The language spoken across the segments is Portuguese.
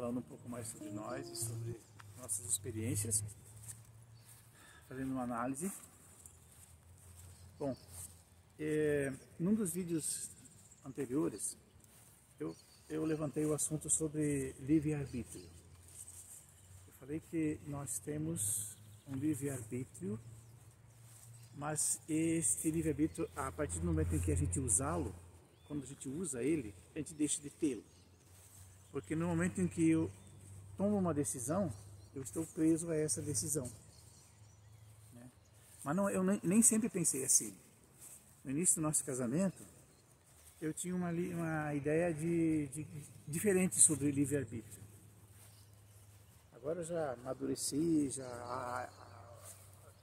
falando um pouco mais sobre nós e sobre nossas experiências, fazendo uma análise. Bom, num dos vídeos anteriores, eu levantei o assunto sobre livre-arbítrio. Eu falei que nós temos um livre-arbítrio, mas este livre-arbítrio, a partir do momento em que a gente usá-lo, quando a gente usa ele, a gente deixa de tê-lo. Porque no momento em que eu tomo uma decisão, eu estou preso a essa decisão. Né? Mas não, eu nem sempre pensei assim. No início do nosso casamento, eu tinha uma ideia diferente sobre livre-arbítrio. Agora eu já amadureci,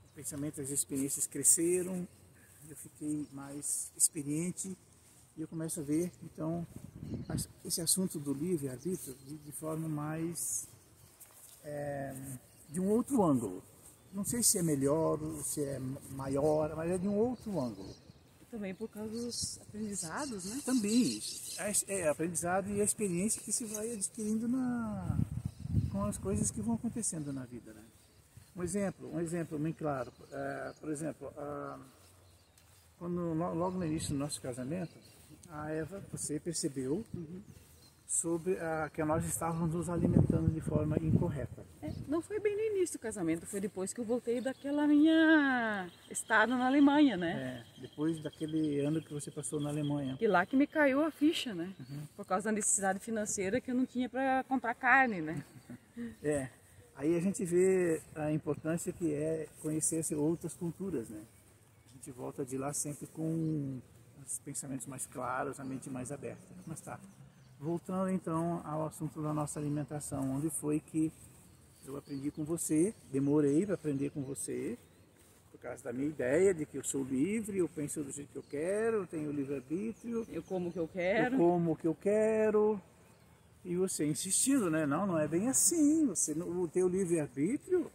o pensamento, as experiências cresceram, eu fiquei mais experiente e eu começo a ver, então, esse assunto do livre-arbítrio de forma mais, de um outro ângulo. Não sei se é melhor, se é maior, mas é de um outro ângulo. Também por causa dos aprendizados, né? Também, aprendizado e a experiência que se vai adquirindo com as coisas que vão acontecendo na vida, né? Um exemplo bem claro, por exemplo, quando logo no início do nosso casamento, a Eva, você percebeu sobre que nós estávamos nos alimentando de forma incorreta. Não foi bem no início do casamento, foi depois que eu voltei daquela minha estada na Alemanha, né? Depois daquele ano que você passou na Alemanha. E lá que me caiu a ficha, né? Por causa da necessidade financeira que eu não tinha para comprar carne, né? Aí a gente vê a importância que é conhecer outras culturas, né? A gente volta de lá sempre com os pensamentos mais claros, a mente mais aberta. Mas tá. Voltando então ao assunto da nossa alimentação, onde foi que eu aprendi com você, demorei para aprender com você, por causa da minha ideia de que eu sou livre, eu penso do jeito que eu quero, eu tenho livre-arbítrio. Eu como o que eu quero. Eu como o que eu quero. E você insistindo, né? Não é bem assim. O teu livre-arbítrio,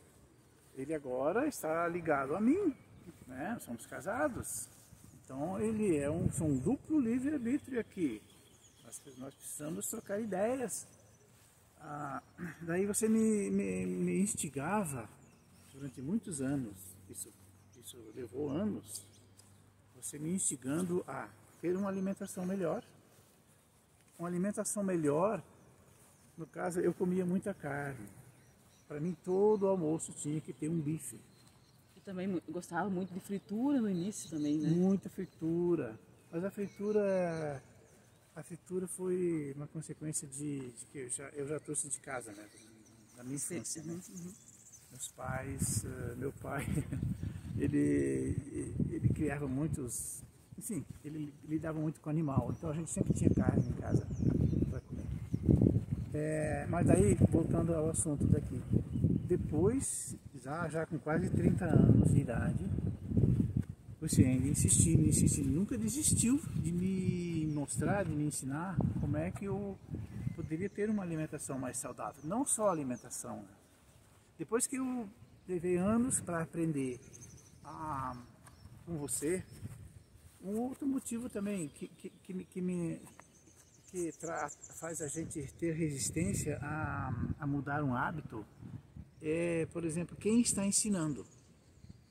ele agora está ligado a mim, né? Somos casados. Então ele é um duplo livre-arbítrio aqui. Nós precisamos trocar ideias. Daí você me instigava durante muitos anos, isso levou anos, você me instigando a ter uma alimentação melhor. Uma alimentação melhor, no caso, eu comia muita carne. Para mim, todo almoço tinha que ter um bife. Eu também gostava muito de fritura no início também, né? Muita fritura. Mas a fritura foi uma consequência de que eu já trouxe de casa, né? Da minha infância. Né? Meus pais, meu pai, ele criava muitos, enfim, ele lidava muito com animal, então a gente sempre tinha carne em casa para comer. Mas daí, voltando ao assunto daqui, depois, já com quase 30 anos de idade, você ainda insistindo, nunca desistiu de me mostrar, de me ensinar como é que eu poderia ter uma alimentação mais saudável. Não só alimentação. Né? Depois que eu levei anos para aprender com você, um outro motivo também que faz a gente ter resistência a mudar um hábito é, por exemplo, quem está ensinando.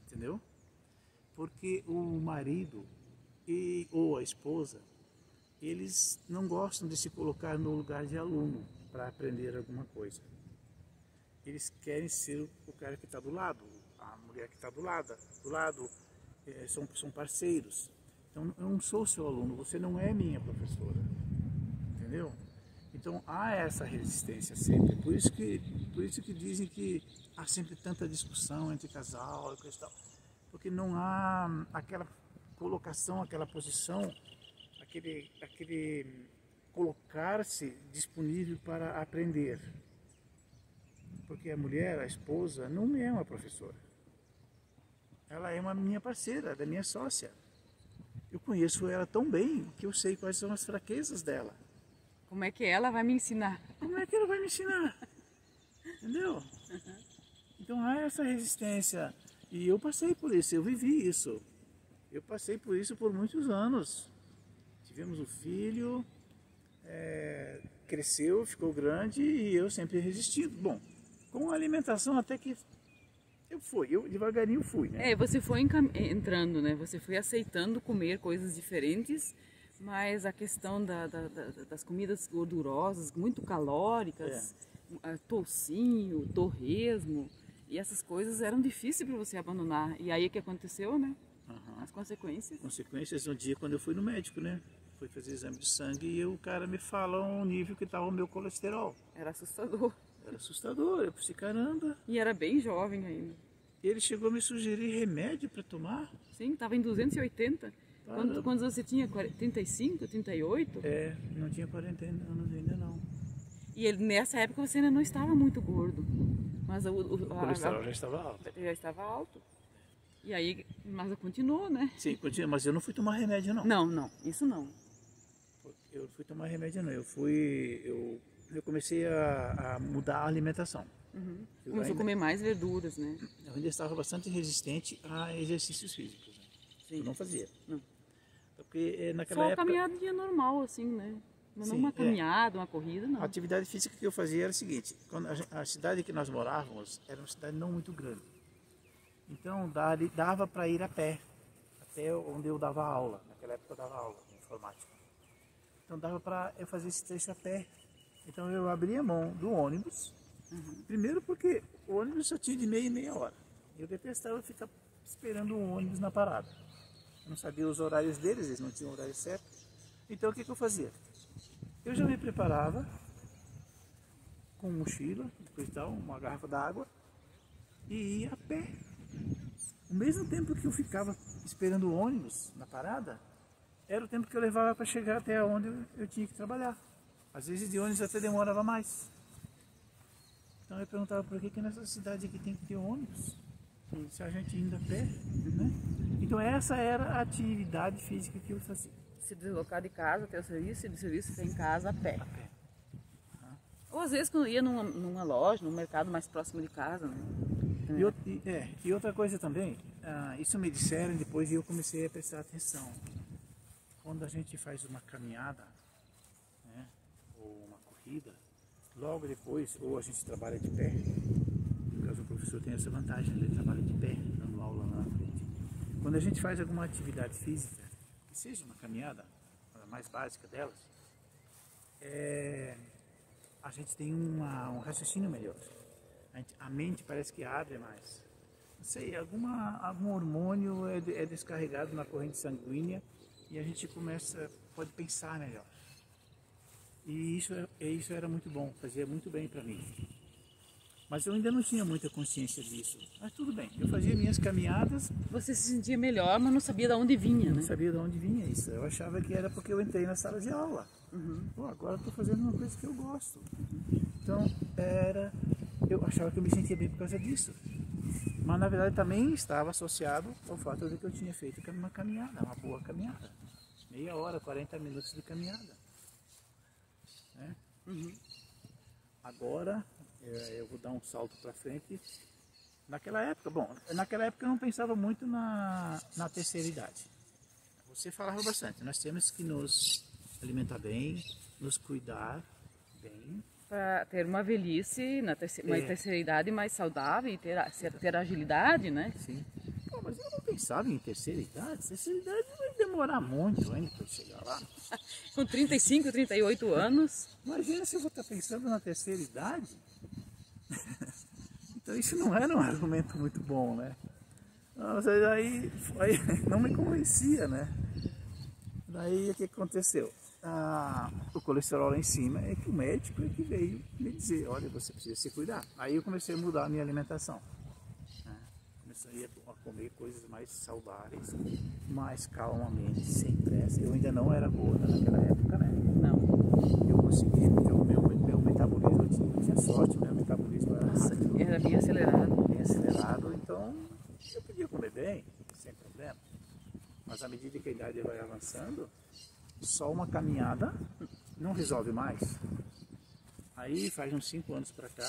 Entendeu? Porque o marido ou a esposa, eles não gostam de se colocar no lugar de aluno para aprender alguma coisa. Eles querem ser o cara que está do lado, a mulher que está do lado são parceiros. Então eu não sou seu aluno, você não é minha professora, entendeu? Então há essa resistência sempre, por isso que dizem que há sempre tanta discussão entre casal e coisa e tal. Porque não há aquela colocação, aquela posição, aquele colocar-se disponível para aprender. Porque a mulher, a esposa, não é uma professora. Ela é uma minha parceira, da minha sócia. Eu conheço ela tão bem que eu sei quais são as fraquezas dela. Como é que ela vai me ensinar? Como é que ela vai me ensinar? Entendeu? Então há essa resistência. E eu passei por isso, eu vivi isso. Eu passei por isso por muitos anos. Tivemos um filho, cresceu, ficou grande e eu sempre resistindo. Bom, com a alimentação até que eu devagarinho fui, né? Você foi entrando, né? Você foi aceitando comer coisas diferentes, mas a questão das comidas gordurosas, muito calóricas, toucinho, torresmo, e essas coisas eram difíceis para você abandonar. E aí o que aconteceu, né? As consequências. Consequências, um dia quando eu fui no médico, né? Fui fazer exame de sangue e o cara me fala o nível que estava o meu colesterol. Era assustador. Era assustador, eu pensei, caramba. E era bem jovem ainda. Ele chegou a me sugerir remédio para tomar. Sim, estava em 280. Quando você tinha 35, 38? Não tinha 40 anos ainda não. E nessa época você ainda não estava muito gordo. Mas o colesterol já estava alto. Já estava alto. E aí, mas continuou, né? Sim, continua, mas eu não fui tomar remédio não. Não, isso não. Eu fui tomar remédio não, eu comecei a mudar a alimentação. Começou a comer mais verduras, né? Eu ainda estava bastante resistente a exercícios físicos. Né? Sim. Eu não fazia. Não. Porque naquela Só época... caminhadinha normal, assim, né? Mas não Sim, uma caminhada, uma corrida, não. A atividade física que eu fazia era a seguinte, quando a cidade que nós morávamos era uma cidade não muito grande. Então dava para ir a pé, até onde eu dava aula. Naquela época eu dava aula de informática. Então dava para eu fazer esse trecho a pé. Então eu abria mão do ônibus. Primeiro porque o ônibus só tinha de meia em meia hora. Eu detestava ficar esperando o ônibus na parada. Eu não sabia os horários deles, eles não tinham horário certo. Então o que eu fazia? Eu já me preparava com mochila, depois tal, uma garrafa d'água e ia a pé. O mesmo tempo que eu ficava esperando o ônibus na parada, era o tempo que eu levava para chegar até onde eu tinha que trabalhar. Às vezes de ônibus até demorava mais. Então eu perguntava por que nessa cidade aqui tem que ter ônibus, se a gente indo a pé, né? Então essa era a atividade física que eu fazia. Se deslocar de casa até o serviço e do serviço até em casa a pé. A pé. Ou às vezes quando ia numa loja, num mercado mais próximo de casa, né? E outra coisa também, isso me disseram depois e eu comecei a prestar atenção. Quando a gente faz uma caminhada, né, ou uma corrida, logo depois, ou a gente trabalha de pé, no caso o professor tem essa vantagem, ele trabalha de pé, dando aula lá na frente. Quando a gente faz alguma atividade física, que seja uma caminhada, a mais básica delas, a gente tem um raciocínio melhor. A mente parece que abre mais. Não sei, algum hormônio é descarregado na corrente sanguínea e a gente pode pensar melhor. E isso era muito bom, fazia muito bem para mim. Mas eu ainda não tinha muita consciência disso. Mas tudo bem, eu fazia minhas caminhadas. Você se sentia melhor, mas não sabia de onde vinha, né? Não sabia de onde vinha isso. Eu achava que era porque eu entrei na sala de aula. Pô, agora eu estou fazendo uma coisa que eu gosto. Então, eu achava que eu me sentia bem por causa disso. Mas na verdade também estava associado ao fato de que eu tinha feito uma caminhada, uma boa caminhada. Meia hora, 40 minutos de caminhada. Né? Agora, eu vou dar um salto para frente. Naquela época eu não pensava muito na terceira idade. Você falava bastante, nós temos que nos alimentar bem, nos cuidar bem. Para ter uma velhice, uma terceira idade mais saudável e ter agilidade, né? Sim. Pô, mas eu não pensava em terceira idade. Terceira idade vai demorar muito ainda para chegar lá. Com 35, 38 anos. Imagina se eu vou estar pensando na terceira idade. Então isso não era um argumento muito bom, né? Mas aí não me convencia, né? Daí o que aconteceu? O colesterol lá em cima é que o médico é que veio me dizer, olha, você precisa se cuidar. Aí eu comecei a mudar a minha alimentação. Né? Comecei a comer coisas mais saudáveis, mais calmamente, sem pressa. Eu ainda não era gorda naquela época, né? Não. Eu consegui, meu metabolismo, eu tinha sorte, meu metabolismo era bem acelerado. Bem acelerado, então eu podia comer bem, sem problema. Mas à medida que a idade vai avançando, só uma caminhada não resolve mais. Aí faz uns 5 anos para cá,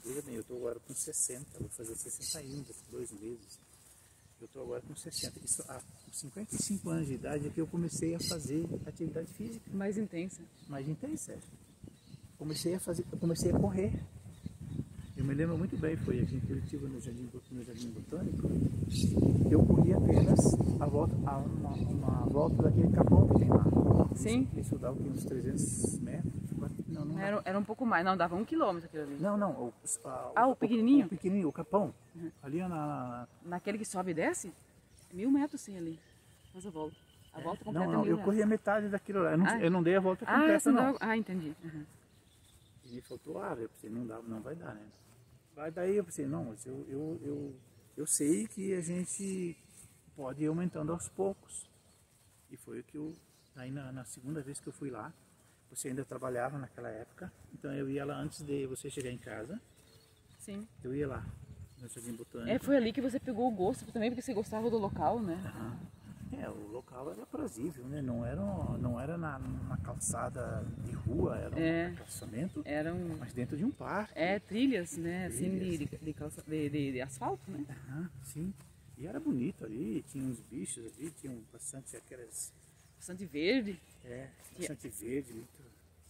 veja bem, eu estou agora com 60, vou fazer 61 daqui a 2 meses. Eu estou agora com 60. Isso, há 55 anos de idade é que eu comecei a fazer atividade física. Mais intensa. Mais intensa. eu comecei a correr. Eu me lembro muito bem, foi aqui em Curitiba, no Jardim Botânico. Eu corri apenas uma volta daquele capão que tem lá. Sim. Isso dava uns 300 metros. Não Era um pouco mais, não, dava 1 quilômetro aquilo ali. Não. O pequenininho? O pequenininho, o capão. Ali Naquele que sobe e desce? 1000 metros sim ali. Faz a volta. A volta completa Não, é 1000 eu metros. corri a metade daquilo lá. Eu não dei a volta completa, não. Entendi. Uhum. E me faltou ar, eu pensei, não vai dar, né? Mas daí eu pensei, não, mas eu sei que a gente pode ir aumentando aos poucos. E foi o que aí na segunda vez que eu fui lá, você ainda trabalhava naquela época, então eu ia lá antes de você chegar em casa. Sim. Eu ia lá, no Jardim Botânico. Foi ali que você pegou o gosto também, porque você gostava do local, né? O local era aprazível, né? Não era numa calçada de rua, era um calçamento, mas dentro de um parque. Trilhas, né? Trilhas. Assim, de asfalto, né? Sim. E era bonito ali, tinha uns bichos ali, tinha bastante aquelas... Bastante verde. Bastante verde.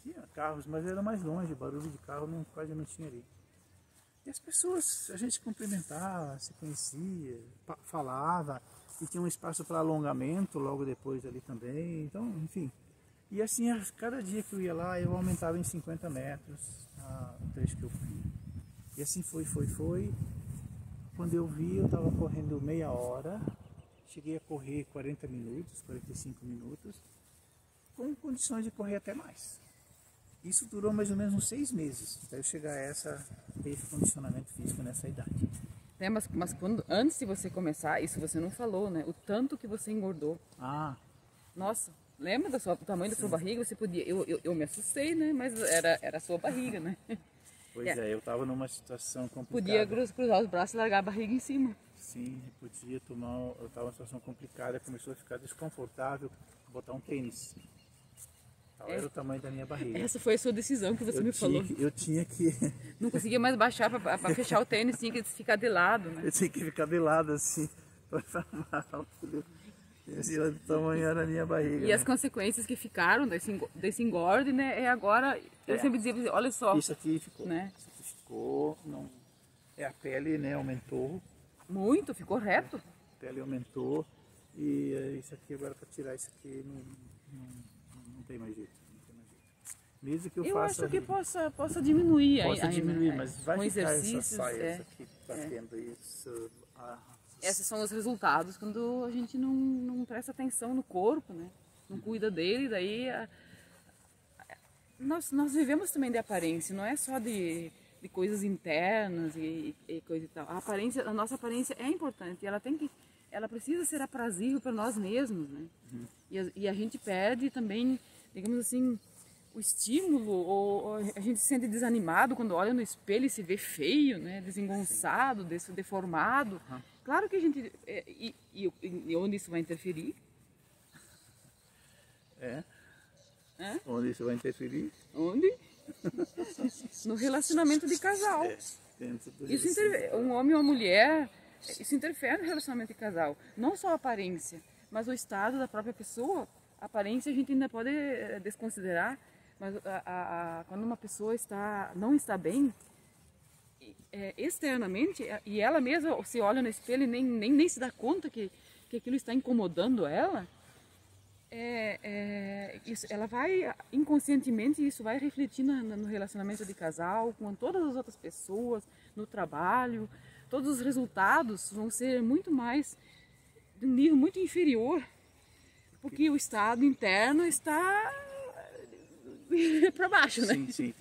Tinha carros, mas era mais longe, barulho de carro quase não tinha ali. E as pessoas, a gente cumprimentava, se conhecia, falava, e tinha um espaço para alongamento logo depois ali também, então, enfim. E assim, cada dia que eu ia lá, eu aumentava em 50 metros o trecho que eu fui. E assim foi. Quando eu vi, eu estava correndo meia hora, cheguei a correr 40 minutos, 45 minutos, com condições de correr até mais. Isso durou mais ou menos uns 6 meses, até eu chegar a esse condicionamento físico nessa idade. Mas antes de você começar, isso você não falou, né? O tanto que você engordou. Nossa, lembra do tamanho da sua barriga? Você podia... Eu me assustei, né? Mas era a sua barriga, né? Pois eu estava numa situação complicada. Podia cruzar os braços e largar a barriga em cima. Sim, podia eu estava numa situação complicada, começou a ficar desconfortável botar um tênis. Era o tamanho da minha barriga. Essa foi a sua decisão que você me falou. Eu tinha que... Não conseguia mais baixar para fechar o tênis, tinha que ficar de lado, né? Eu tinha que ficar de lado assim, para mal. Esse tamanho era a minha barriga. E as consequências que ficaram desse engorde, né? Agora, eu sempre dizia, olha só. Isso aqui ficou. Né? Isso aqui ficou, a pele, né, aumentou. Muito, ficou reto. A pele aumentou. E isso aqui, agora para tirar isso aqui, não tem mais jeito. Mesmo que eu faça... acho que possa diminuir ainda. Possa diminuir, mas vai com ficar exercícios, essa saia, essa aqui, batendo isso. Esses são os resultados quando a gente não presta atenção no corpo, né? Não cuida dele, daí... Nós vivemos também de aparência, não é só de coisas internas e coisa e tal. A nossa aparência é importante, ela precisa ser aprazível para nós mesmos, né? E a gente perde também, digamos assim, o estímulo, ou a gente se sente desanimado quando olha no espelho e se vê feio, né? Desengonçado, deformado. Claro que a gente... E onde isso vai interferir? Onde isso vai interferir? Onde? No relacionamento de casal. Um homem e uma mulher, isso interfere no relacionamento de casal. Não só a aparência, mas o estado da própria pessoa. A aparência a gente ainda pode desconsiderar, mas quando uma pessoa não está bem, externamente, e ela mesma se olha no espelho e nem se dá conta que aquilo está incomodando ela, ela vai inconscientemente, isso vai refletir no relacionamento de casal, com todas as outras pessoas, no trabalho. Todos os resultados vão ser muito mais, de um nível muito inferior, porque o estado interno está para baixo, né? Sim.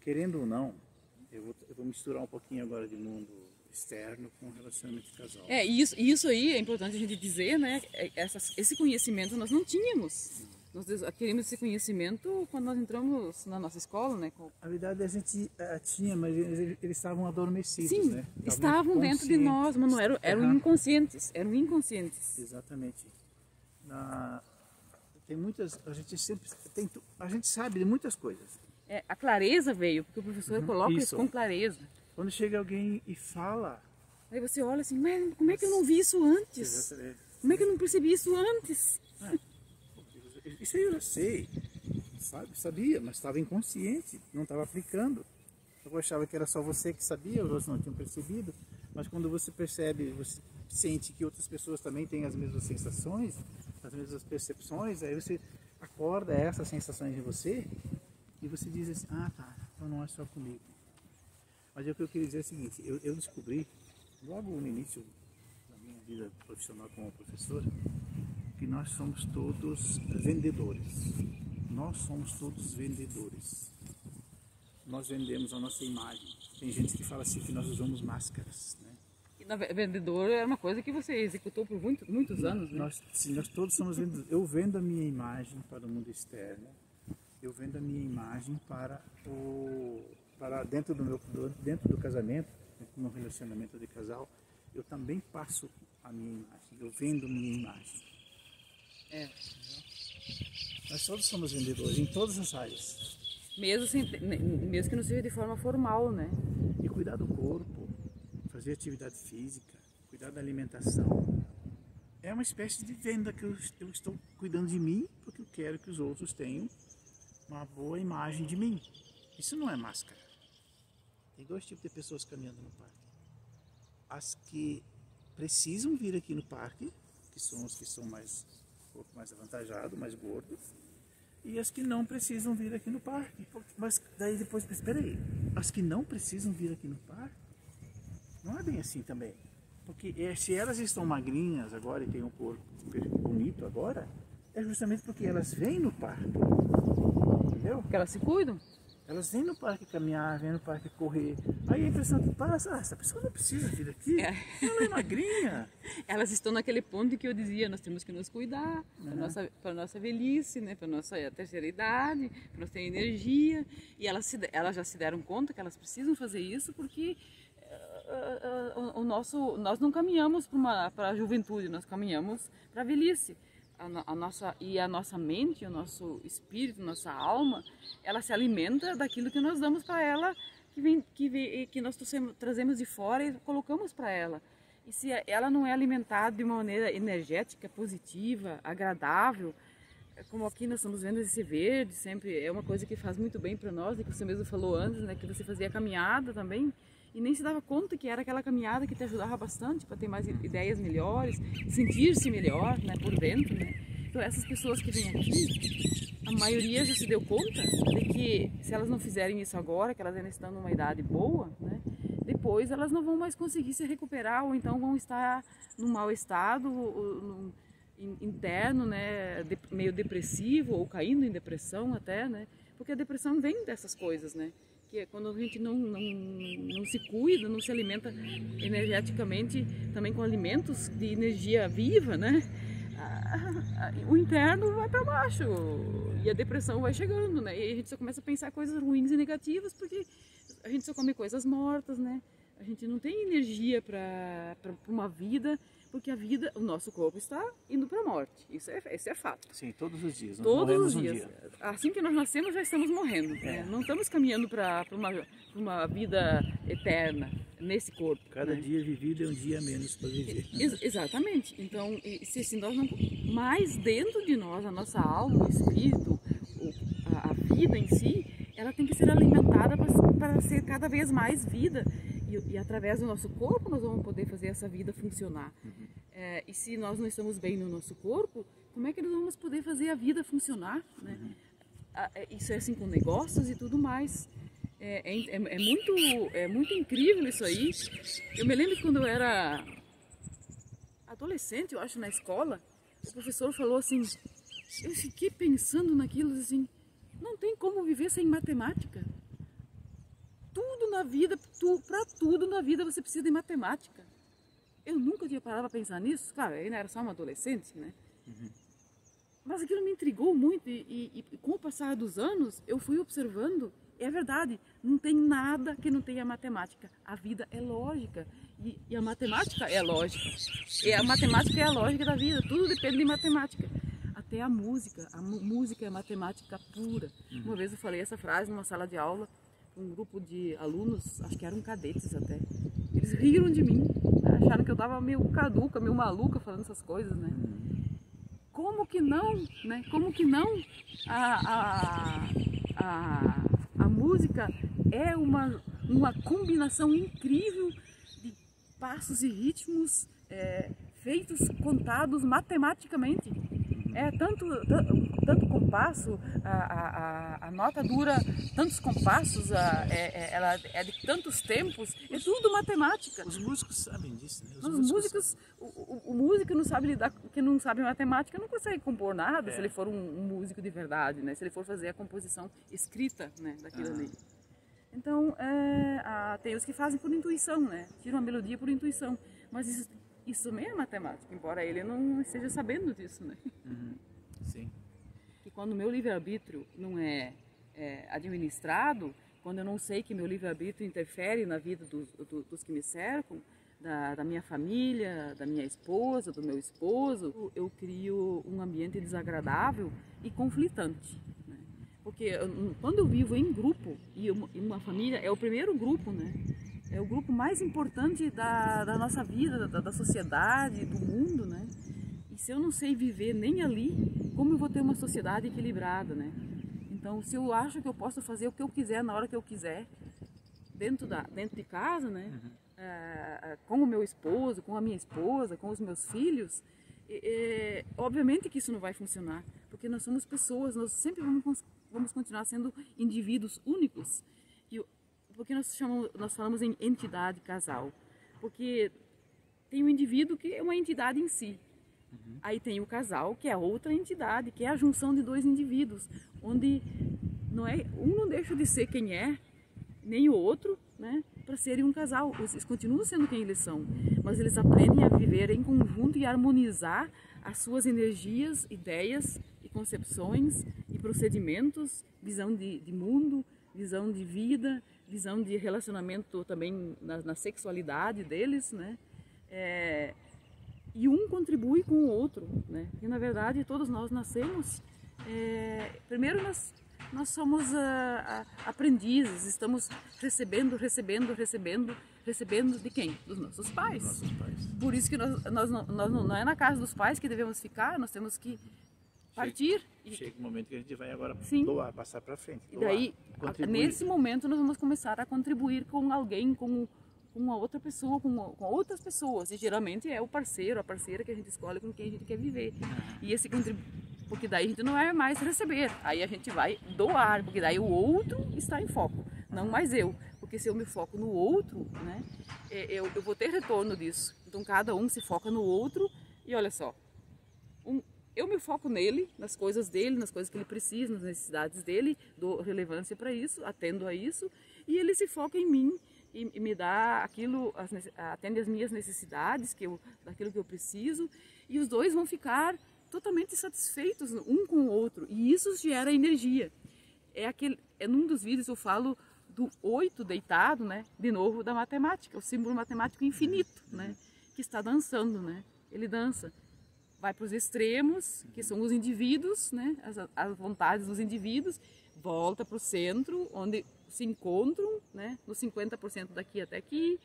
Querendo ou não, eu vou misturar um pouquinho agora de mundo externo com relacionamento de casal. Isso aí é importante a gente dizer, né? Esse conhecimento nós não tínhamos. Nós adquirimos esse conhecimento quando nós entramos na nossa escola, né? Na verdade a gente tinha, mas eles estavam adormecidos, sim, né? Estavam dentro de nós, mas não eram inconscientes. Eram inconscientes. Exatamente. Tem muitas, a gente sabe de muitas coisas. A clareza veio, porque o professor coloca isso com clareza. Quando chega alguém e fala... Aí você olha assim, mas como é que eu não vi isso antes? Exatamente. Como é que eu não percebi isso antes? Isso aí eu já sei. sabia, mas estava inconsciente, não estava aplicando. Eu achava que era só você que sabia, os outros não tinham percebido. Mas quando você percebe, você sente que outras pessoas também têm as mesmas sensações, as mesmas percepções, aí você acorda essas sensações de você e você diz assim, ah tá, então não é só comigo. Mas o que eu queria dizer é o seguinte, eu descobri, logo no início da minha vida profissional como professor, que nós somos todos vendedores. Nós somos todos vendedores. Nós vendemos a nossa imagem. Tem gente que fala assim que nós usamos máscaras, né? E vendedor é uma coisa que você executou por muitos anos, né? Nós todos somos vendedores. Eu vendo a minha imagem para o mundo externo. Eu vendo a minha imagem para dentro do casamento, no relacionamento de casal. Eu também passo a minha imagem. Eu vendo a minha imagem. Nós todos somos vendedores em todas as áreas. Mesmo que não seja de forma formal, né? E cuidar do corpo, fazer atividade física, cuidar da alimentação. É uma espécie de venda que eu estou cuidando de mim, porque eu quero que os outros tenham uma boa imagem de mim. Isso não é máscara. Tem dois tipos de pessoas caminhando no parque. As que precisam vir aqui no parque, que são os que são um pouco mais avantajados, mais gordos, e as que não precisam vir aqui no parque. Mas daí depois, espera aí, as que não precisam vir aqui no parque, não é bem assim também. Porque se elas estão magrinhas agora e têm um corpo bonito agora, é justamente porque elas vêm no parque. Entendeu? Porque elas se cuidam. Elas vêm no parque caminhar, vêm no parque correr. Aí a impressão que passa, essa pessoa não precisa vir aqui, ela é magrinha. Elas estão naquele ponto que eu dizia, nós temos que nos cuidar para a nossa velhice, né, para a nossa terceira idade, para nós ter energia. E elas já se deram conta que elas precisam fazer isso porque nós não caminhamos para a juventude, nós caminhamos para a velhice. A nossa mente, o nosso espírito, nossa alma, ela se alimenta daquilo que nós damos para ela, que nós trazemos de fora e colocamos para ela. E se ela não é alimentada de uma maneira energética, positiva, agradável, como aqui nós estamos vendo esse verde, sempre é uma coisa que faz muito bem para nós, e que você mesmo falou antes, né, que você fazia caminhada também, e nem se dava conta que era aquela caminhada que te ajudava bastante para ter mais ideias melhores, sentir-se melhor, né, por dentro, né? Então essas pessoas que vêm aqui, a maioria já se deu conta de que se elas não fizerem isso agora, que elas ainda estão numa idade boa, né, depois elas não vão mais conseguir se recuperar, ou então vão estar num mau estado interno, né, meio depressivo, ou caindo em depressão até, né, porque a depressão vem dessas coisas, né? Que é quando a gente não se cuida, não se alimenta energeticamente também com alimentos de energia viva, né? O interno vai para baixo e a depressão vai chegando, né? E a gente só começa a pensar coisas ruins e negativas porque a gente só come coisas mortas, né? A gente não tem energia para uma vida, porque a vida, o nosso corpo está indo para a morte. Isso é fato. Sim, todos os dias. Todos os dias. Assim que nós nascemos, já estamos morrendo. Né? Não estamos caminhando para uma vida eterna nesse corpo. Cada dia vivido é um dia a menos para viver. Exatamente. Então, se nós não, mais dentro de nós, a nossa alma, o espírito, a vida em si, ela tem que ser alimentada para ser cada vez mais vida. E através do nosso corpo nós vamos poder fazer essa vida funcionar. E se nós não estamos bem no nosso corpo, como é que nós vamos poder fazer a vida funcionar? Né? Isso é assim com negócios e tudo mais. É muito incrível isso aí. Eu me lembro que quando eu era adolescente, eu acho, na escola, o professor falou assim, eu fiquei pensando naquilo assim, não tem como viver sem matemática. Tudo na vida, para tudo na vida você precisa de matemática. Eu nunca tinha parado para pensar nisso, claro, eu ainda era só uma adolescente, né? Mas aquilo me intrigou muito e com o passar dos anos eu fui observando, é verdade, não tem nada que não tenha matemática. A vida é lógica e a matemática é lógica. E a matemática é a lógica da vida, tudo depende de matemática. Até a música é matemática pura. Uma vez eu falei essa frase numa sala de aula, um grupo de alunos, acho que eram cadetes até, eles riram de mim, né? Acharam que eu estava meio caduca, meio maluca falando essas coisas, né? como que não, né? Como que não a música é uma combinação incrível de passos e ritmos feitos, contados matematicamente. É tanto compasso, a nota dura tantos compassos, ela é de tantos tempos, é tudo matemática. Os músicos sabem disso, né? Os músicos, o músico que não sabe lidar, que não sabe matemática, não consegue compor nada se ele for um músico de verdade, né? Se ele for fazer a composição escrita, né, daquilo ali. Então, tem os que fazem por intuição, né? Tiram a melodia por intuição, mas isso também é matemática, embora ele não esteja sabendo disso, né? Sim. Que quando o meu livre-arbítrio não é administrado, quando eu não sei que meu livre-arbítrio interfere na vida dos que me cercam, da minha família, da minha esposa, do meu esposo, eu crio um ambiente desagradável e conflitante, né? Porque quando eu vivo em grupo, e uma família é o primeiro grupo, né? É o grupo mais importante da nossa vida, da sociedade, do mundo, né? E se eu não sei viver nem ali, como eu vou ter uma sociedade equilibrada, né? Então, se eu acho que eu posso fazer o que eu quiser na hora que eu quiser, dentro de casa, né? Com o meu esposo, com a minha esposa, com os meus filhos, obviamente que isso não vai funcionar, porque nós somos pessoas, nós sempre vamos continuar sendo indivíduos únicos. Porque nós falamos em entidade casal? Porque tem o indivíduo que é uma entidade em si. Aí tem o casal, que é outra entidade, que é a junção de dois indivíduos, onde um não deixa de ser quem é, nem o outro, né, para serem um casal. Eles continuam sendo quem eles são, mas eles aprendem a viver em conjunto e harmonizar as suas energias, ideias e concepções e procedimentos, visão de mundo, visão de vida, visão de relacionamento também na sexualidade deles, né? E um contribui com o outro, né? E na verdade todos nós nascemos, primeiro nós somos aprendizes, estamos recebendo de quem? Dos nossos pais. Nossos pais. Por isso que nós não é na casa dos pais que devemos ficar, nós temos que partir. Chega um momento que a gente vai agora doar, passar para frente. E daí, nesse momento, nós vamos começar a contribuir com alguém, com uma outra pessoa, com outras pessoas. E geralmente é o parceiro, a parceira que a gente escolhe com quem a gente quer viver. E esse porque daí a gente não vai mais receber, aí a gente vai doar, porque daí o outro está em foco, não mais eu. Porque se eu me foco no outro, né, eu vou ter retorno disso. Então cada um se foca no outro e olha só, eu me foco nele, nas coisas dele, nas coisas que ele precisa, nas necessidades dele, dou relevância para isso, atendo a isso, e ele se foca em mim e me dá aquilo, atende as minhas necessidades, daquilo que eu preciso, e os dois vão ficar totalmente satisfeitos um com o outro, e isso gera energia. Num dos vídeos eu falo do 8 deitado, né, de novo da matemática, o símbolo matemático infinito, né, que está dançando, né, ele dança. Vai para os extremos, que são os indivíduos, né, as vontades dos indivíduos, volta para o centro, onde se encontram, né, nos 50% daqui até aqui,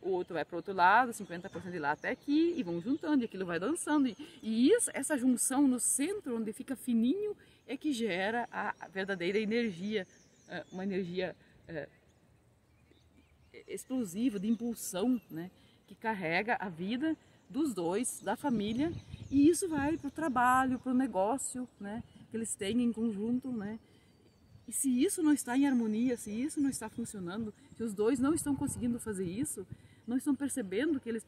o outro vai para o outro lado, 50% de lá até aqui, e vão juntando, e aquilo vai dançando. E essa junção no centro, onde fica fininho, é que gera a verdadeira energia, uma energia explosiva, de impulsão, né, que carrega a vida dos dois, da família, e isso vai para o trabalho, para o negócio, né, que eles têm em conjunto, né. E se isso não está em harmonia, se isso não está funcionando, se os dois não estão conseguindo fazer isso, não estão percebendo que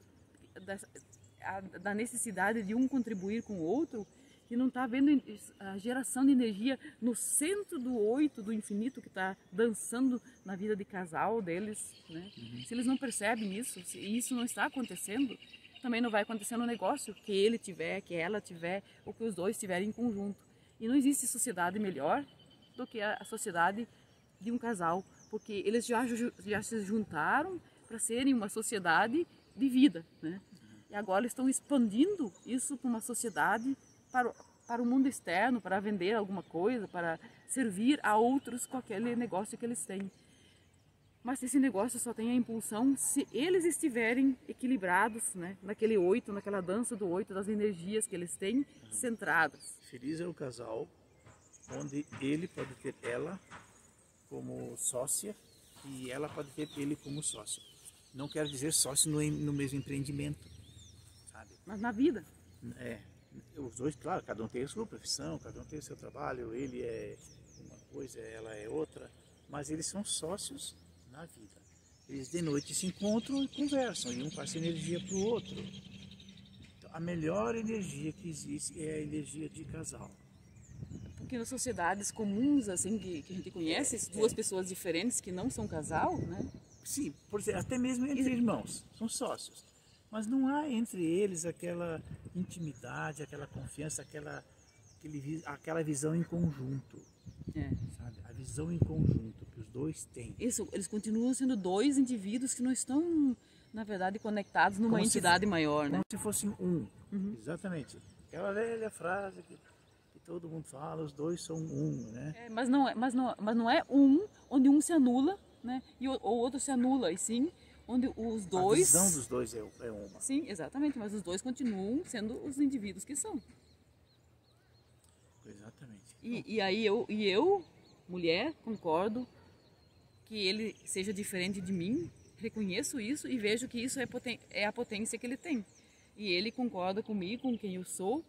da necessidade de um contribuir com o outro, que não está vendo a geração de energia no centro do 8, do infinito, que está dançando na vida de casal deles, né? Se eles não percebem isso, se isso não está acontecendo, também não vai acontecer no negócio que ele tiver, que ela tiver, ou que os dois tiverem em conjunto. E não existe sociedade melhor do que a sociedade de um casal, porque eles já se juntaram para serem uma sociedade de vida, né? E agora estão expandindo isso para uma sociedade, para o mundo externo, para vender alguma coisa, para servir a outros com aquele negócio que eles têm. Mas esse negócio só tem a impulsão se eles estiverem equilibrados, né? Naquele 8, naquela dança do 8, das energias que eles têm centradas. Feliz é o casal onde ele pode ter ela como sócia e ela pode ter ele como sócio. Não quero dizer sócio no mesmo empreendimento, sabe? Mas na vida. Os dois, claro, cada um tem a sua profissão, cada um tem o seu trabalho, ele é uma coisa, ela é outra, mas eles são sócios na vida. Eles de noite se encontram e conversam, e um passa energia para o outro. Então, a melhor energia que existe é a energia de casal. Porque nas sociedades comuns, assim, que a gente conhece, duas pessoas diferentes que não são casal, né? Sim, por exemplo, até mesmo entre irmãos, são sócios. Mas não há entre eles aquela intimidade, aquela confiança, aquela visão em conjunto. Sabe? A visão em conjunto que os dois têm. Isso, eles continuam sendo dois indivíduos que não estão, na verdade, conectados numa Como entidade maior, né? Como se fossem um. Exatamente. Aquela velha frase que todo mundo fala, os dois são um, né? Mas não é um onde um se anula, né? E o outro se anula, e sim onde os dois... A visão dos dois é uma. Sim, exatamente, mas os dois continuam sendo os indivíduos que são. Exatamente. E aí eu, mulher, concordo que ele seja diferente de mim, reconheço isso e vejo que isso é a potência que ele tem. E ele concorda comigo, com quem eu sou,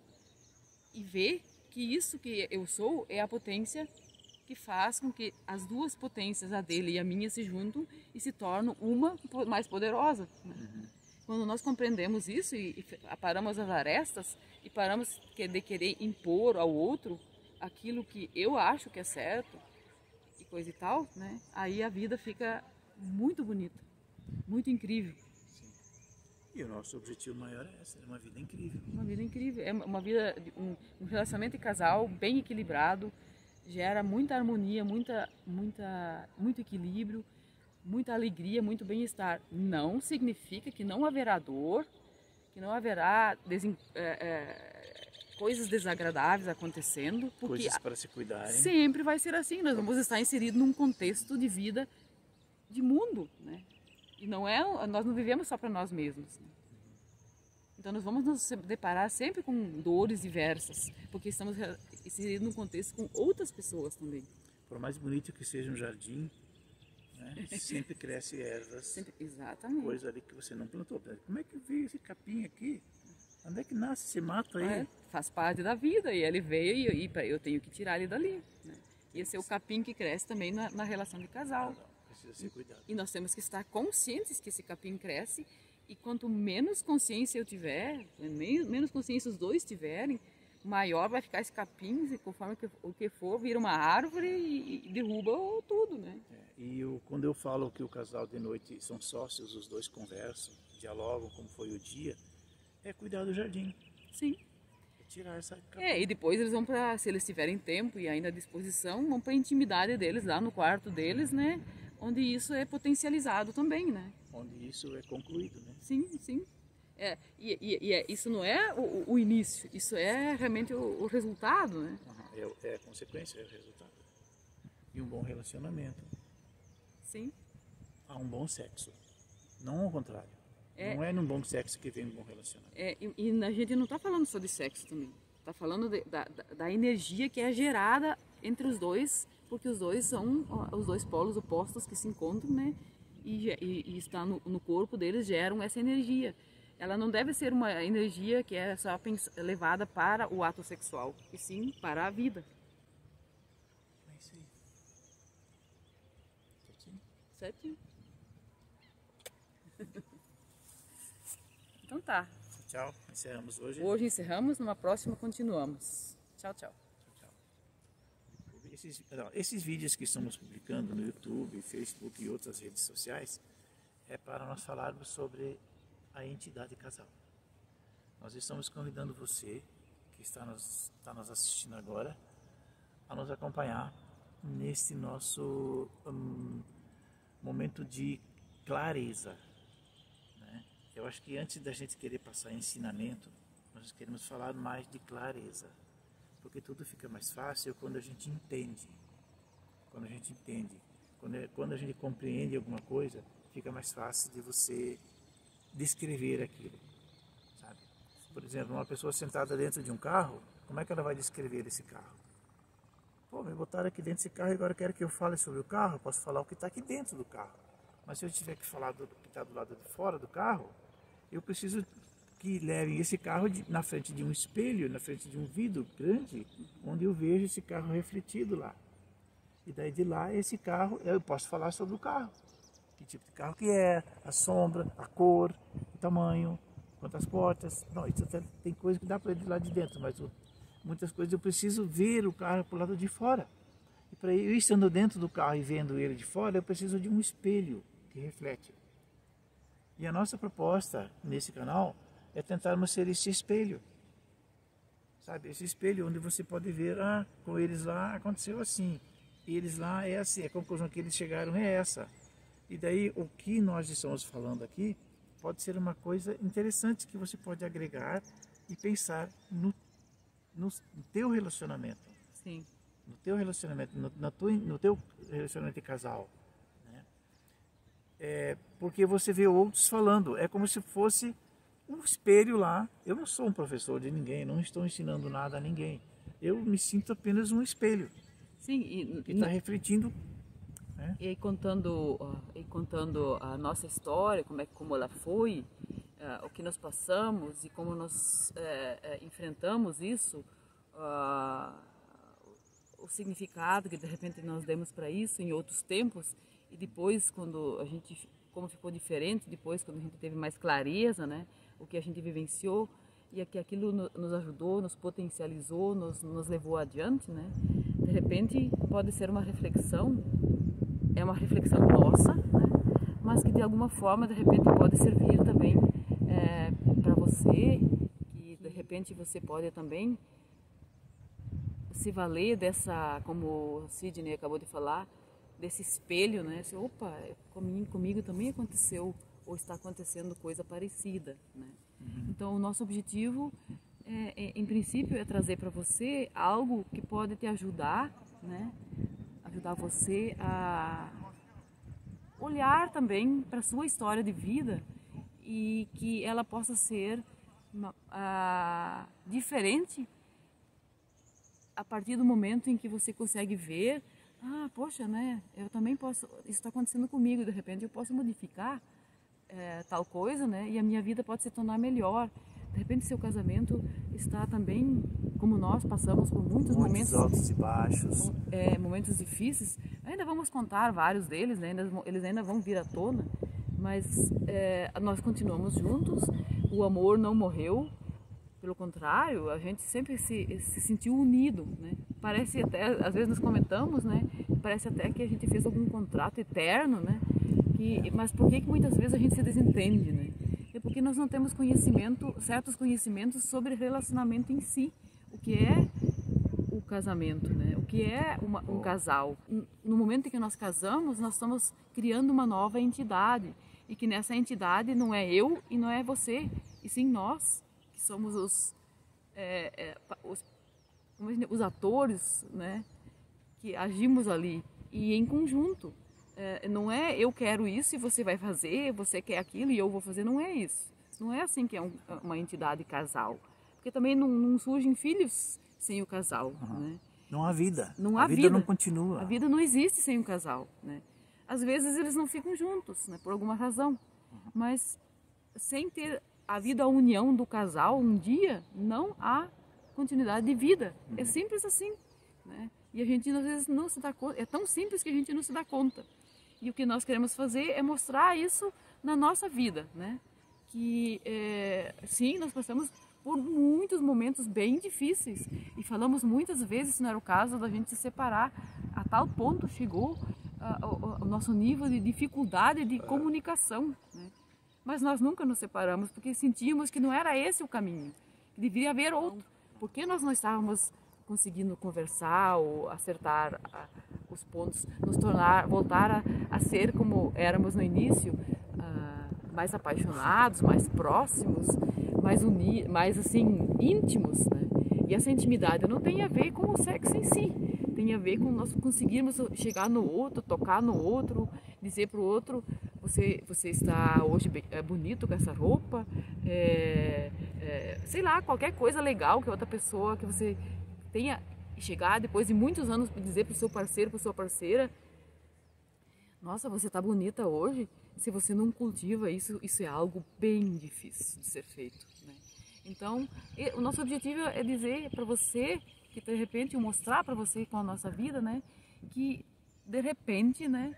e vê que isso que eu sou é a potência que faz com que as duas potências, a dele e a minha, se juntam e se tornam uma mais poderosa. Né? Quando nós compreendemos isso e paramos as arestas e paramos de querer impor ao outro aquilo que eu acho que é certo e coisa e tal, né? Aí a vida fica muito bonita, muito incrível. Sim. E o nosso objetivo maior é essa, é uma vida incrível. Uma vida incrível, é uma vida, um relacionamento de casal bem equilibrado, gera muita harmonia, muito equilíbrio, muita alegria, muito bem-estar. Não significa que não haverá dor, que não haverá coisas desagradáveis acontecendo, porque coisas para se cuidarem. Sempre vai ser assim. Nós vamos estar inseridos num contexto de vida, de mundo, né? E nós não vivemos só para nós mesmos. Né? Então nós vamos nos deparar sempre com dores diversas, porque estamos inseridos num contexto com outras pessoas também. Por mais bonito que seja um jardim, né, sempre cresce ervas. Exatamente. Coisa ali que você não plantou. Como é que veio esse capim aqui? Onde é que nasce esse mato aí? Faz parte da vida, e ele veio e eu tenho que tirar ele dali. Né? E esse é o capim que cresce também na relação de casal. Precisa ser cuidado. E nós temos que estar conscientes que esse capim cresce, e quanto menos consciência eu tiver, menos consciência os dois tiverem, maior vai ficar esse capim, e conforme o que for, vira uma árvore e derruba tudo, né? Quando eu falo que o casal de noite são sócios, os dois conversam, dialogam como foi o dia, é cuidar do jardim. Sim. É tirar essa capim. E depois eles vão para, se eles tiverem tempo e ainda à disposição, vão para a intimidade deles, lá no quarto deles, né? Onde isso é potencializado também, né? Onde isso é concluído, né? Sim, sim. Isso não é o início, isso é realmente o resultado, né? É a consequência, é o resultado. E um bom relacionamento. Sim. Há um bom sexo. Não ao contrário. Não é num bom sexo que vem um bom relacionamento. E a gente não está falando só de sexo também. Está falando da energia que é gerada entre os dois, porque os dois são os dois polos opostos que se encontram, né? E está no corpo deles, geram essa energia. Ela não deve ser uma energia que é só levada para o ato sexual, e sim para a vida. É isso aí. Certinho? Então tá. Tchau. Encerramos hoje. Hoje encerramos, numa próxima continuamos. Tchau, tchau. Esses vídeos que estamos publicando no YouTube, Facebook e outras redes sociais é para nós falarmos sobre a entidade casal. Nós estamos convidando você que está nos assistindo agora a nos acompanhar nesse nosso momento de clareza. Né? Eu acho que antes da gente querer passar ensinamento, nós queremos falar mais de clareza. Porque tudo fica mais fácil quando a gente entende. Quando a gente entende Quando a gente compreende alguma coisa, fica mais fácil de você descrever aquilo, sabe? Por exemplo, uma pessoa sentada dentro de um carro, como é que ela vai descrever esse carro? Pô, me botaram aqui dentro desse carro e agora quero que eu fale sobre o carro, eu posso falar o que está aqui dentro do carro. Mas se eu tiver que falar do que está do lado de fora do carro, eu preciso que levem esse carro na frente de um espelho, na frente de um vidro grande, onde eu vejo esse carro refletido lá. E daí de lá, esse carro, eu posso falar sobre o carro. Que tipo de carro que é, a sombra, a cor, o tamanho, quantas portas. Não, isso tem coisa que dá para ir de lá de dentro, mas muitas coisas eu preciso ver o carro por lado de fora. E para eu estando dentro do carro e vendo ele de fora, eu preciso de um espelho que reflete. E a nossa proposta nesse canal é tentarmos ser esse espelho. Sabe, esse espelho onde você pode ver, com eles lá aconteceu assim. Eles lá é assim, a conclusão que eles chegaram é essa. E daí o que nós estamos falando aqui pode ser uma coisa interessante que você pode agregar e pensar no teu relacionamento. Sim. No teu relacionamento, no teu relacionamento de casal. Né? Porque você vê outros falando, é como se fosse um espelho lá. Eu não sou um professor de ninguém, não estou ensinando nada a ninguém. Eu me sinto apenas um espelho. Sim, que está refletindo. Né? E contando a nossa história, como ela foi, o que nós passamos e como nós enfrentamos isso, o significado que de repente nós demos para isso em outros tempos, e depois como ficou diferente, depois quando a gente teve mais clareza, né, o que a gente vivenciou, e que aquilo nos ajudou, nos potencializou, nos levou adiante, né? De repente pode ser uma reflexão, é uma reflexão nossa, né? Mas que de alguma forma de repente pode servir também para você, que de repente você pode também se valer dessa, como o Sidney acabou de falar, desse espelho, né? Assim, opa, comigo também aconteceu ou está acontecendo coisa parecida, né? Então, o nosso objetivo, em princípio, é trazer para você algo que pode te ajudar, né? Ajudar você a olhar também para a sua história de vida e que ela possa ser diferente a partir do momento em que você consegue ver, poxa, né? Eu também posso, isso está acontecendo comigo, de repente eu posso modificar tal coisa, né? E a minha vida pode se tornar melhor. De repente seu casamento está também, como nós passamos por muitos momentos altos e baixos, momentos difíceis. Ainda vamos contar vários deles, né? Eles ainda vão vir à tona, mas nós continuamos juntos. O amor não morreu, pelo contrário, a gente sempre se sentiu unido, né? Parece até, às vezes nos comentamos, né? Parece até que a gente fez algum contrato eterno, né? Mas por que muitas vezes a gente se desentende, né? É porque nós não temos certos conhecimentos sobre relacionamento em si. O que é o casamento, né? O que é um casal. No momento em que nós casamos, nós estamos criando uma nova entidade. E que nessa entidade não é eu e não é você, e sim nós, que somos os atores, né? Que agimos ali. E em conjunto. Não é eu quero isso e você vai fazer, você quer aquilo e eu vou fazer, não é isso. Não é assim que é uma entidade casal. Porque também não surgem filhos sem o casal. Né? Não há vida. A vida não continua. A vida não existe sem o casal. Né? Às vezes eles não ficam juntos, né, por alguma razão. Mas sem ter havido a união do casal um dia, não há continuidade de vida. É simples assim. Né? E a gente às vezes não se dá conta. É tão simples que a gente não se dá conta. E o que nós queremos fazer é mostrar isso na nossa vida, né? Que, sim, nós passamos por muitos momentos bem difíceis e falamos muitas vezes, se não era o caso, da gente se separar. A tal ponto chegou o nosso nível de dificuldade de comunicação, né? Mas nós nunca nos separamos porque sentíamos que não era esse o caminho, que deveria haver outro. Porque nós não estávamos conseguindo conversar ou acertar os pontos, voltar a ser como éramos no início, mais apaixonados, mais próximos, mais assim íntimos, né? E essa intimidade não tem a ver com o sexo em si, tem a ver com nós conseguirmos chegar no outro, tocar no outro, dizer para o outro, você está hoje bonito com essa roupa, sei lá, qualquer coisa legal que outra pessoa, que você tenha chegar depois de muitos anos para dizer para o seu parceiro, para sua parceira, nossa, você está bonita hoje. Se você não cultiva isso, isso é algo bem difícil de ser feito, né? Então, o nosso objetivo é dizer para você, que de repente mostrar para você com a nossa vida, né, que de repente, né,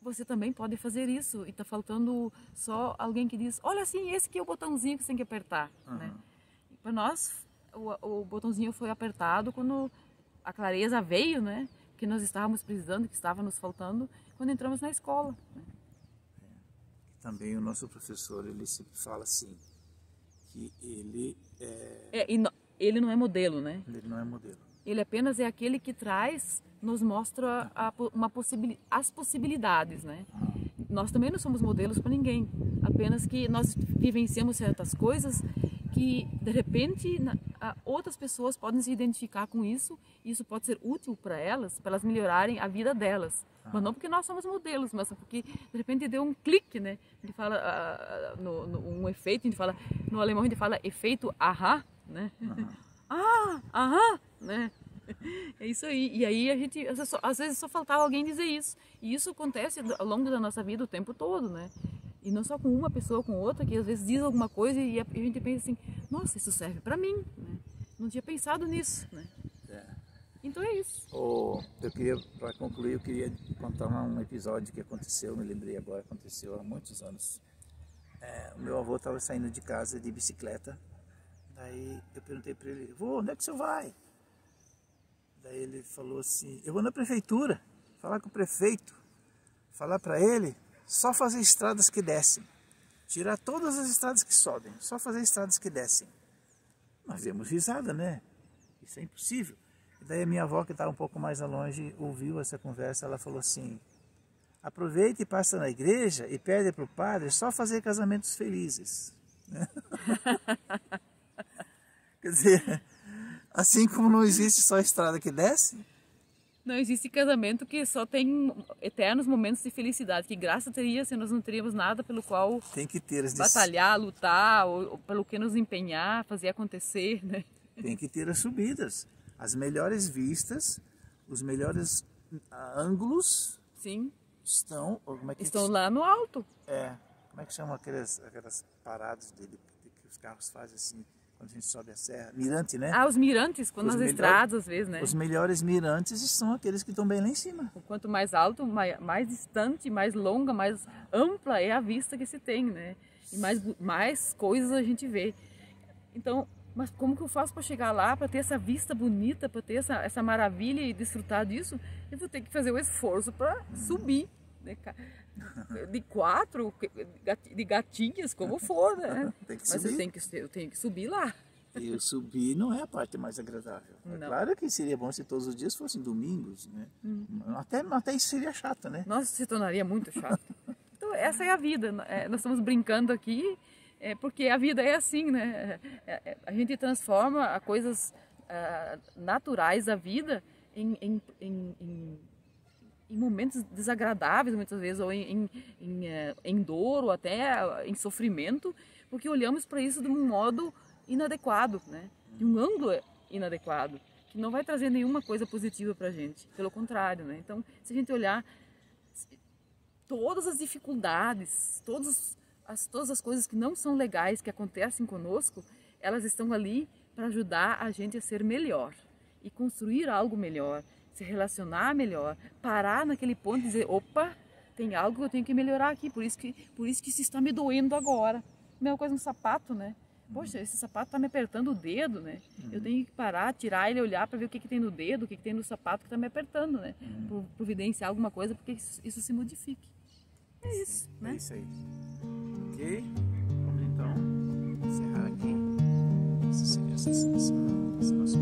você também pode fazer isso, e está faltando só alguém que diz, olha assim, esse aqui é o botãozinho que você tem que apertar, né? Para nós, o botãozinho foi apertado quando a clareza veio, né, que nós estávamos precisando, que estava nos faltando, quando entramos na escola, né? Também o nosso professor, ele sempre fala assim, que ele ele não é modelo, né? Ele não é modelo. Ele apenas é aquele que nos mostra as possibilidades, né? Nós também não somos modelos para ninguém, apenas que nós vivenciamos certas coisas que, de repente, outras pessoas podem se identificar com isso, e isso pode ser útil para elas melhorarem a vida delas. Mas não porque nós somos modelos, mas porque, de repente, deu um clique, né? A gente fala, um efeito, a gente fala, no alemão a gente fala efeito ahá, né? Ahá, né? É isso aí. E aí a gente, às vezes só faltava alguém dizer isso. E isso acontece ao longo da nossa vida o tempo todo, né? E não só com uma pessoa, com outra, que às vezes diz alguma coisa e a gente pensa assim, nossa, isso serve para mim, né? Não tinha pensado nisso, né? Então é isso. Eu queria, para concluir, eu queria contar um episódio que aconteceu, me lembrei agora, aconteceu há muitos anos. O meu avô estava saindo de casa de bicicleta, daí eu perguntei para ele, vô, onde é que você vai? Daí ele falou assim, eu vou na prefeitura, falar com o prefeito, falar para ele, só fazer estradas que descem, tirar todas as estradas que sobem, só fazer estradas que descem. Nós demos risada, né? Isso é impossível. E daí a minha avó, que estava um pouco mais longe, ouviu essa conversa, ela falou assim, aproveita e passa na igreja e pede para o padre só fazer casamentos felizes. Quer dizer, assim como não existe só estrada que desce, não existe casamento que só tem eternos momentos de felicidade. Que graça teria se nós não teríamos nada pelo qual tem que ter batalhar, lutar, ou pelo que nos empenhar, fazer acontecer, né? Tem que ter as subidas, as melhores vistas, os melhores ângulos. Sim. Estão lá no alto. Como é que chama aquelas paradas que os carros fazem assim? Quando a gente sobe a serra, mirante, né? Os mirantes, quando nas estradas, às vezes, né? Os melhores mirantes são aqueles que estão bem lá em cima. Quanto mais alto, mais distante, mais longa, mais ampla é a vista que se tem, né? E mais coisas a gente vê. Então, mas como que eu faço para chegar lá, para ter essa vista bonita, para ter essa maravilha e desfrutar disso? Eu vou ter que fazer o esforço para subir, né? De 4, de gatinhas, como for, né? Mas eu tenho que subir lá. E o subir não é a parte mais agradável. É claro que seria bom se todos os dias fossem domingos, né? Até isso seria chato, né? Nossa, se tornaria muito chato. Então essa é a vida. Nós estamos brincando aqui, porque a vida é assim, né? A gente transforma coisas naturais da vida em momentos desagradáveis, muitas vezes, ou em dor, ou até em sofrimento, porque olhamos para isso de um modo inadequado, né? De um ângulo inadequado, que não vai trazer nenhuma coisa positiva para a gente, pelo contrário, né? Então, se a gente olhar todas as dificuldades, todas as coisas que não são legais, que acontecem conosco, elas estão ali para ajudar a gente a ser melhor e construir algo melhor, se relacionar melhor, parar naquele ponto e dizer, opa, tem algo que eu tenho que melhorar aqui, por isso que isso está me doendo agora. Mesma coisa no sapato, né? Poxa, esse sapato está me apertando o dedo, né? Eu tenho que parar, tirar ele, olhar para ver o que tem no dedo, o que tem no sapato que está me apertando, né? Providenciar alguma coisa porque isso se modifique. É isso, né? É isso aí. Ok? Vamos então encerrar aqui esse nosso